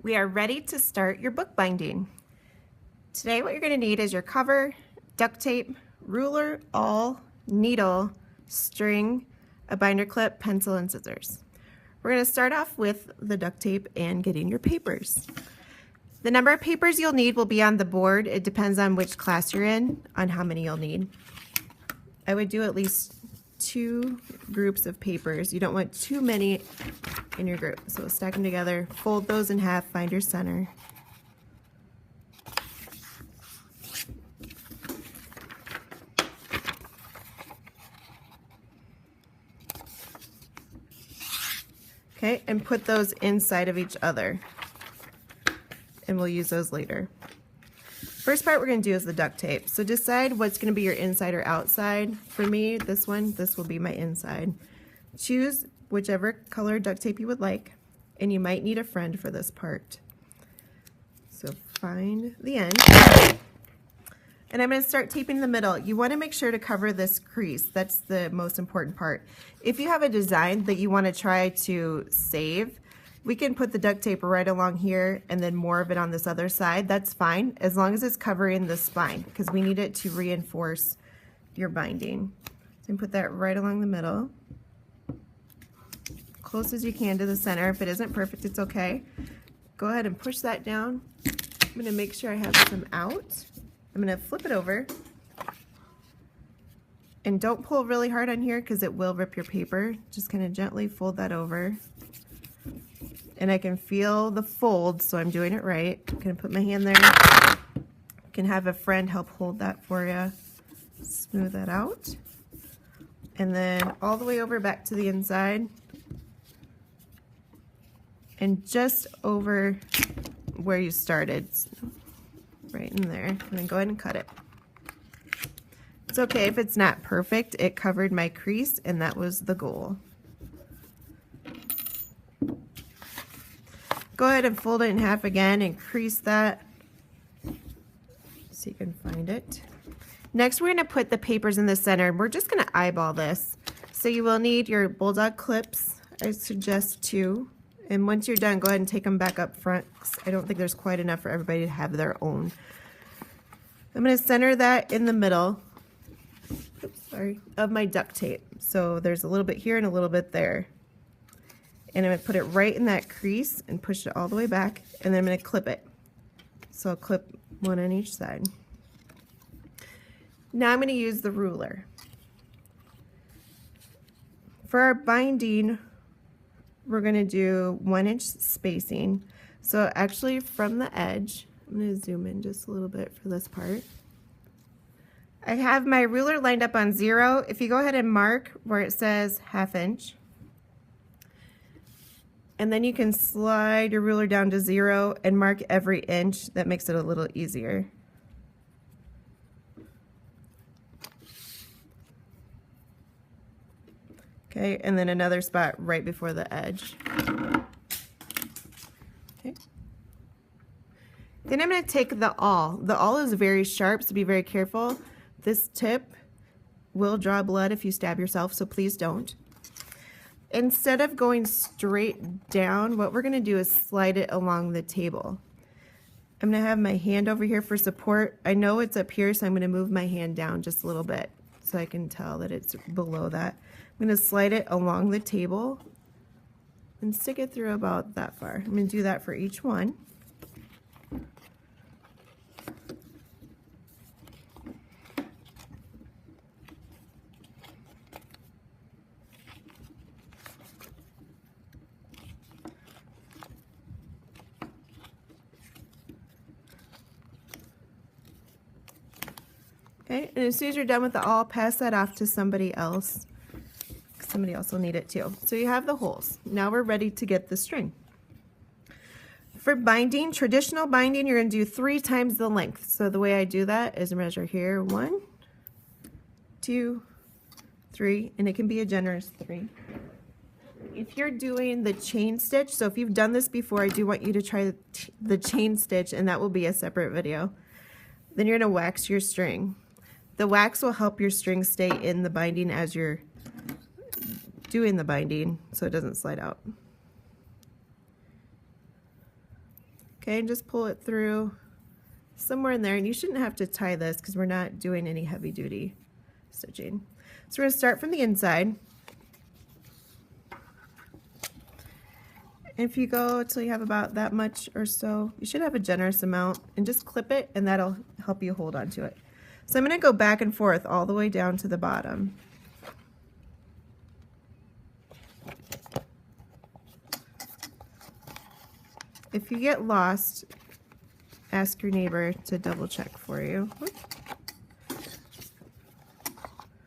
We are ready to start your bookbinding. Today what you're going to need is your cover, duct tape, ruler, awl, needle, string, a binder clip, pencil, and scissors. We're going to start off with the duct tape and getting your papers. The number of papers you'll need will be on the board. It depends on which class you're in, on how many you'll need. I would do at least 2 groups of papers. You don't want too many in your group. So stack them together, fold those in half, find your center. Okay, and put those inside of each other. And we'll use those later. First part we're going to do is the duct tape. So decide what's going to be your inside or outside. For me, this will be my inside. Choose whichever color duct tape you would like, and you might need a friend for this part. So find the end. And I'm going to start taping the middle. You want to make sure to cover this crease. That's the most important part. If you have a design that you want to try to save, we can put the duct tape right along here and then more of it on this other side. That's fine, as long as it's covering the spine, because we need it to reinforce your binding. So put that right along the middle, close as you can to the center. If it isn't perfect, it's okay. Go ahead and push that down. I'm going to make sure I have some out. I'm going to flip it over. And don't pull really hard on here because it will rip your paper. Just kind of gently fold that over. And I can feel the fold, so I'm doing it right. I'm going to put my hand there. You can have a friend help hold that for you. Smooth that out. And then all the way over back to the inside. And just over where you started. Right in there. And then go ahead and cut it. It's okay if it's not perfect. It covered my crease, and that was the goal. Go ahead and fold it in half again and crease that so you can find it. Next, we're going to put the papers in the center. We're just going to eyeball this. So you will need your bulldog clips. I suggest 2. And once you're done, go ahead and take them back up front. I don't think there's quite enough for everybody to have their own. I'm going to center that in the middle of my duct tape. So there's a little bit here and a little bit there. And I'm going to put it right in that crease and push it all the way back, and then I'm going to clip it. So I'll clip one on each side. Now I'm going to use the ruler. For our binding, we're going to do 1-inch spacing. So actually from the edge, I'm going to zoom in just a little bit for this part. I have my ruler lined up on 0. If you go ahead and mark where it says 1/2 inch, and then you can slide your ruler down to 0 and mark every inch. That makes it a little easier. Okay, and then another spot right before the edge. Okay. Then I'm going to take the awl. The awl is very sharp, so be very careful. This tip will draw blood if you stab yourself, so please don't. Instead of going straight down, what we're going to do is slide it along the table. I'm going to have my hand over here for support. I know it's up here, so I'm going to move my hand down just a little bit so I can tell that it's below that. I'm going to slide it along the table and stick it through about that far. I'm going to do that for each one. Okay, and as soon as you're done with the awl, pass that off to somebody else. Somebody else will need it too. So you have the holes. Now we're ready to get the string. For binding, traditional binding, you're going to do 3 times the length. So the way I do that is measure here, 1, 2, 3, and it can be a generous 3. If you're doing the chain stitch, so if you've done this before, I do want you to try the chain stitch, and that will be a separate video. Then you're going to wax your string. The wax will help your string stay in the binding as you're doing the binding so it doesn't slide out. Okay, and just pull it through somewhere in there, and you shouldn't have to tie this because we're not doing any heavy duty stitching. So we're going to start from the inside. If you go till you have about that much or so, you should have a generous amount, and just clip it, and that'll help you hold on to it. So I'm going to go back and forth all the way down to the bottom. If you get lost, ask your neighbor to double check for you. Oops.